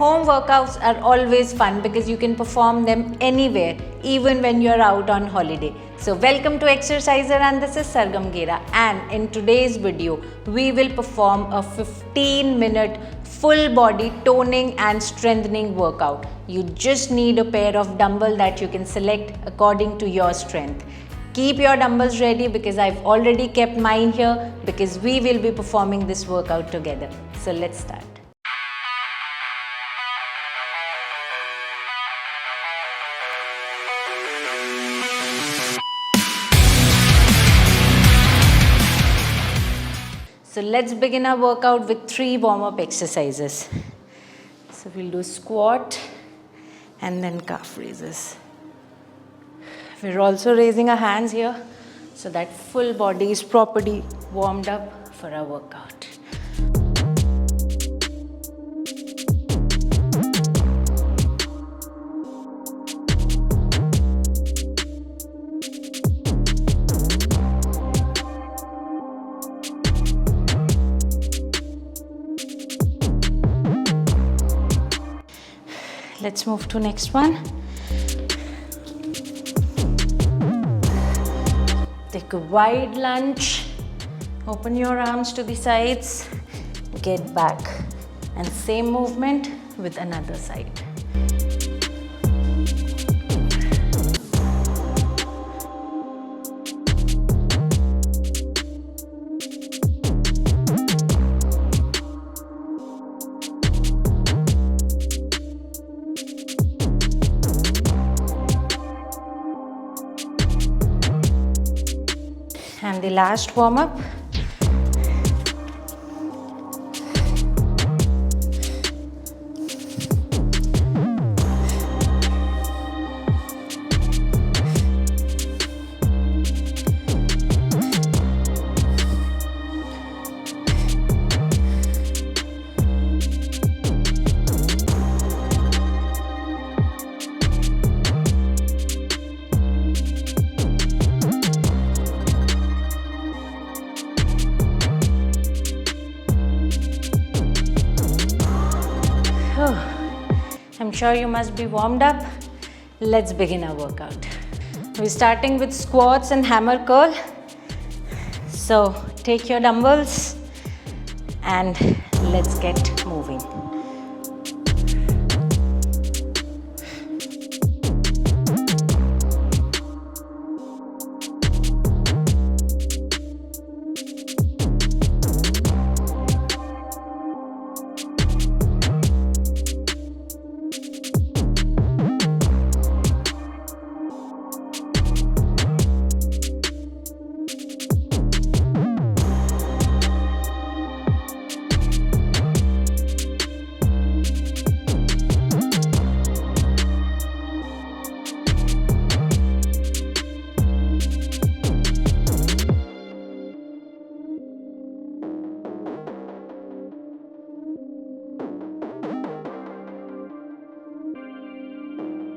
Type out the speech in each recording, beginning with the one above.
Home workouts are always fun because you can perform them anywhere, even when you're out on holiday. So welcome to Exerciser, and this is Sargam Gera, and in today's video we will perform a 15-minute full body toning and strengthening workout. You just need a pair of dumbbells that you can select according to your strength. Keep your dumbbells ready because I've already kept mine here because we will be performing this workout together. So let's start. So let's begin our workout with 3 warm-up exercises. So we'll do squat and then calf raises. We're also raising our hands here so that full body is properly warmed up for our workout. Let's move to next one. Take a wide lunge, open your arms to the sides, get back, and same movement with another side. And the last warm-up. I'm sure you must be warmed up. Let's begin our workout. We're starting with squats and hammer curl. So take your dumbbells and let's get moving.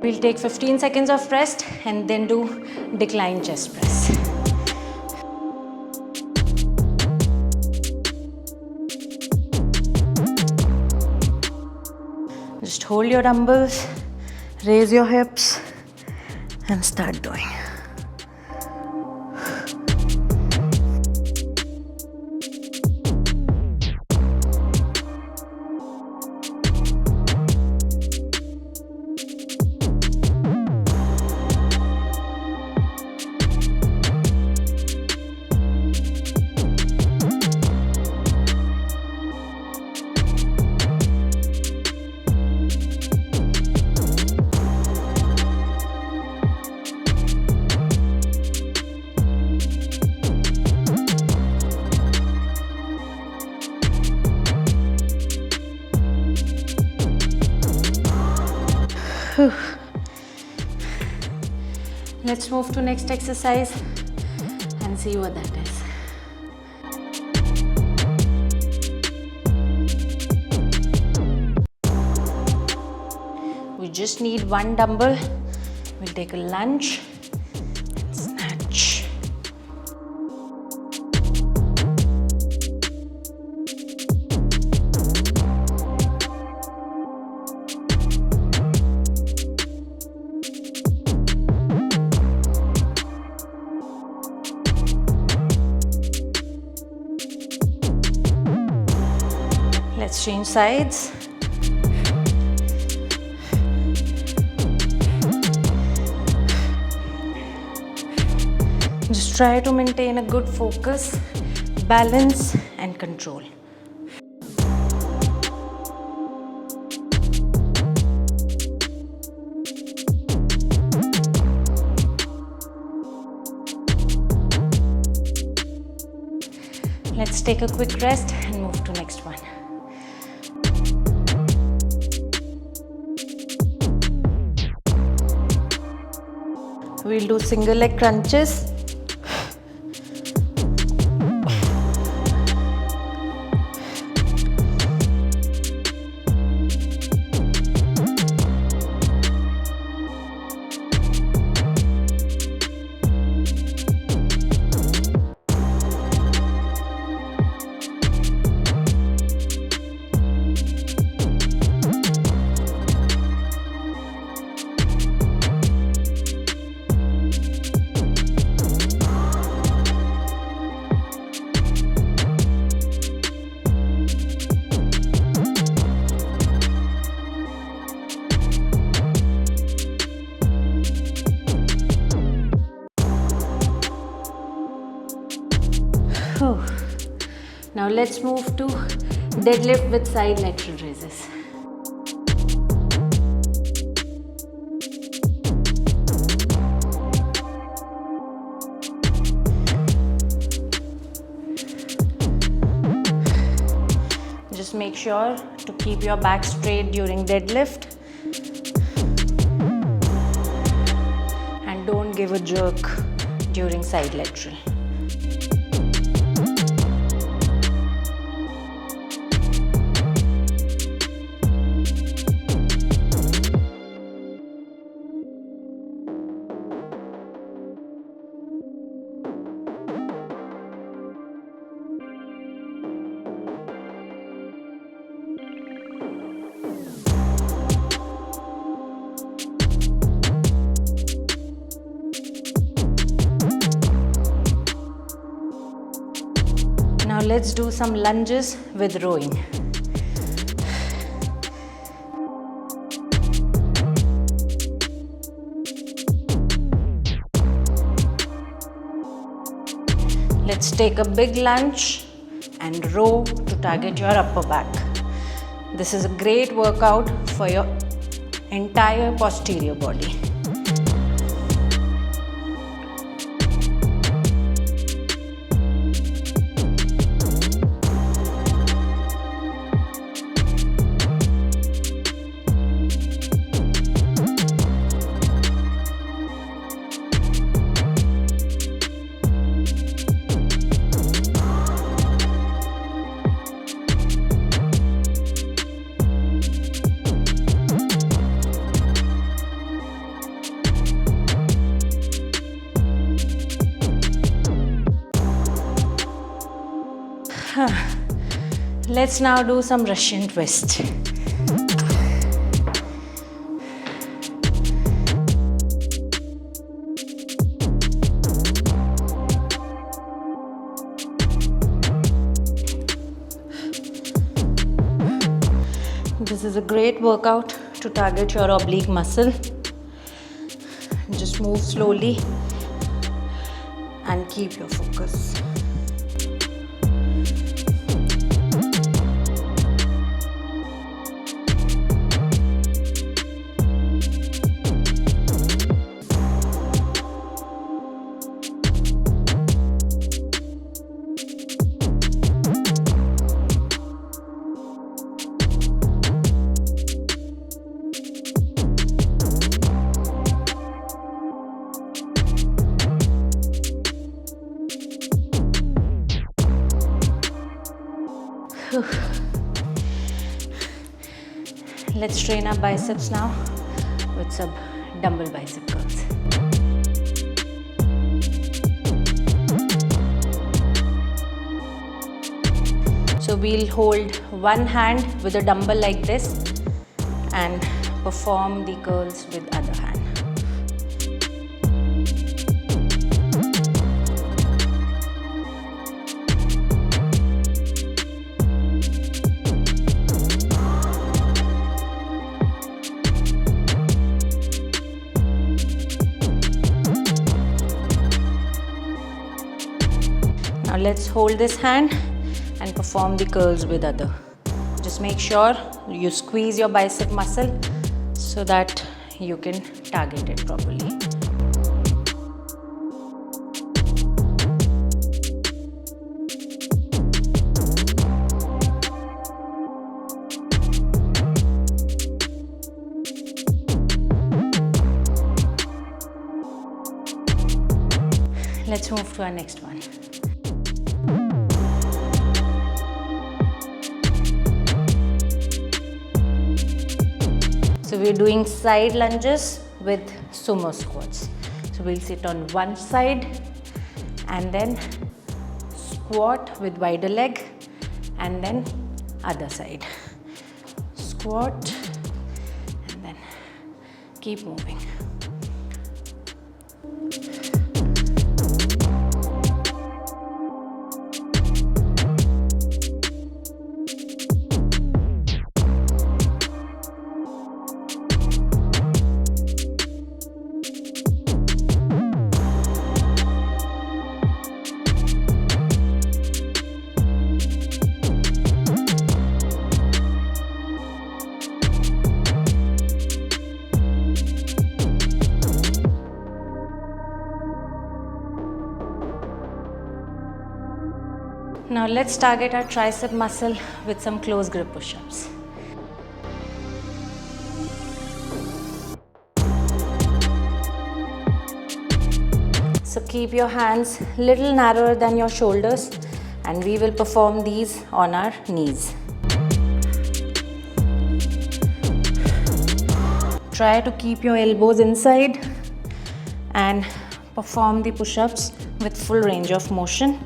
We'll take 15 seconds of rest and then do decline chest press. Just hold your dumbbells, raise your hips, and start doing. Let's move to next exercise and see what that is. We just need 1 dumbbell. We'll take a lunge and snatch. Let's change sides. Just try to maintain a good focus, balance and control. Let's take a quick rest and move to next one. We'll do single leg crunches. Now let's move to deadlift with side lateral raises. Just make sure to keep your back straight during deadlift and don't give a jerk during side lateral. Now let's do some lunges with rowing. Let's take a big lunge and row to target your upper back. This is a great workout for your entire posterior body. Let's now do some Russian twist. This is a great workout to target your oblique muscle. Just move slowly and keep your focus. Let's train our biceps now with some dumbbell bicep curls. So we'll hold one hand with a dumbbell like this and perform the curls with other hand. let's hold this hand and perform the curls with other. Just make sure you squeeze your bicep muscle so that you can target it properly. Let's move to our next one. So we're doing side lunges with sumo squats. So we'll sit on one side and then squat with wider leg, and then other side. Squat and then keep moving. Now let's target our tricep muscle with some close grip push-ups. So keep your hands little narrower than your shoulders, and we will perform these on our knees. Try to keep your elbows inside and perform the push-ups with full range of motion.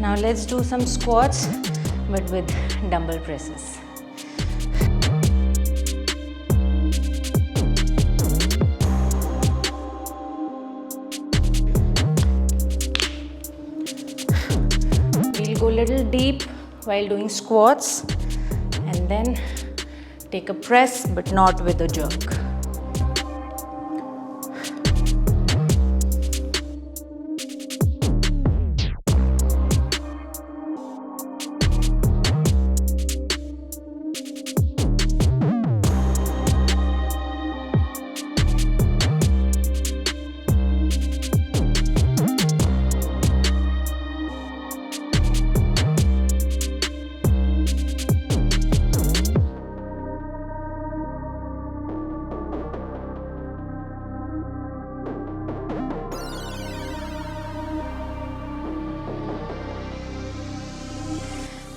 Now let's do some squats, but with dumbbell presses. We'll go a little deep while doing squats, and then take a press, but not with a jerk.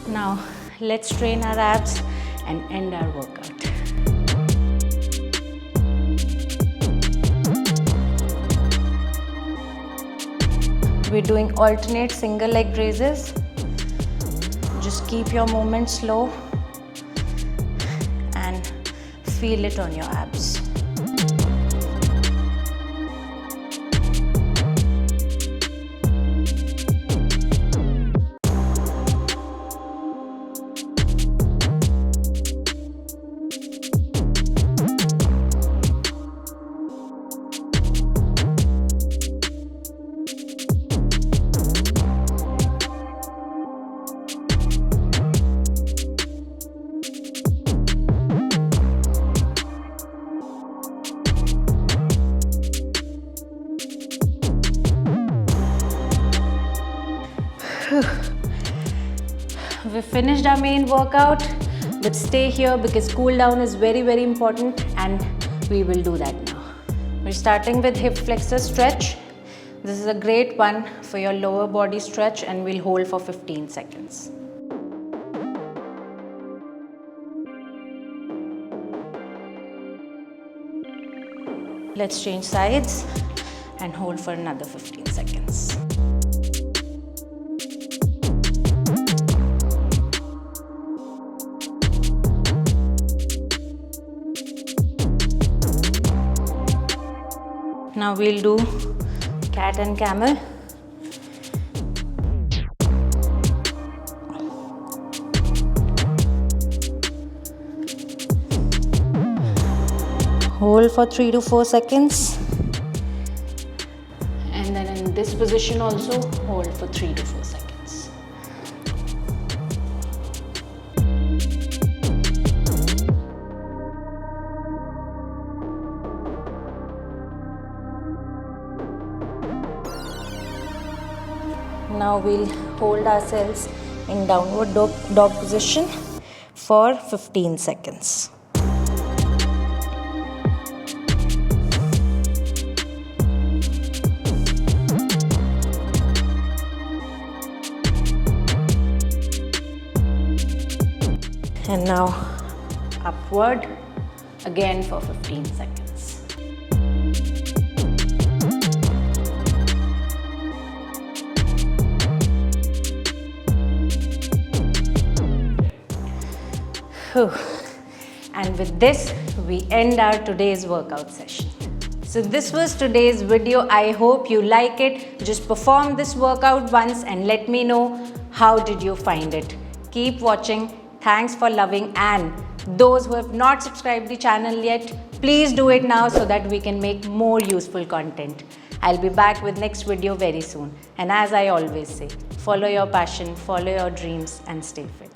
Now let's train our abs and end our workout. We're doing alternate single leg raises. Just keep your movement slow and feel it on your abs. We finished our main workout, but stay here because cool down is very important, and we will do that now. We're starting with hip flexor stretch. This is a great one for your lower body stretch, and we'll hold for 15 seconds. Let's change sides and hold for another 15 seconds. Now we'll do cat and camel. Hold for 3 to 4 seconds. And then in this position also, hold for 3 to 4 seconds. Now we'll hold ourselves in downward dog position for 15 seconds. And now upward again for 15 seconds. And with this, we end our today's workout session. So this was today's video. I hope you like it. Just perform this workout once and let me know how did you find it. Keep watching. Thanks for loving, and those who have not subscribed the channel yet, please do it now so that we can make more useful content. I'll be back with next video very soon. And as I always say, follow your passion, follow your dreams, and stay fit.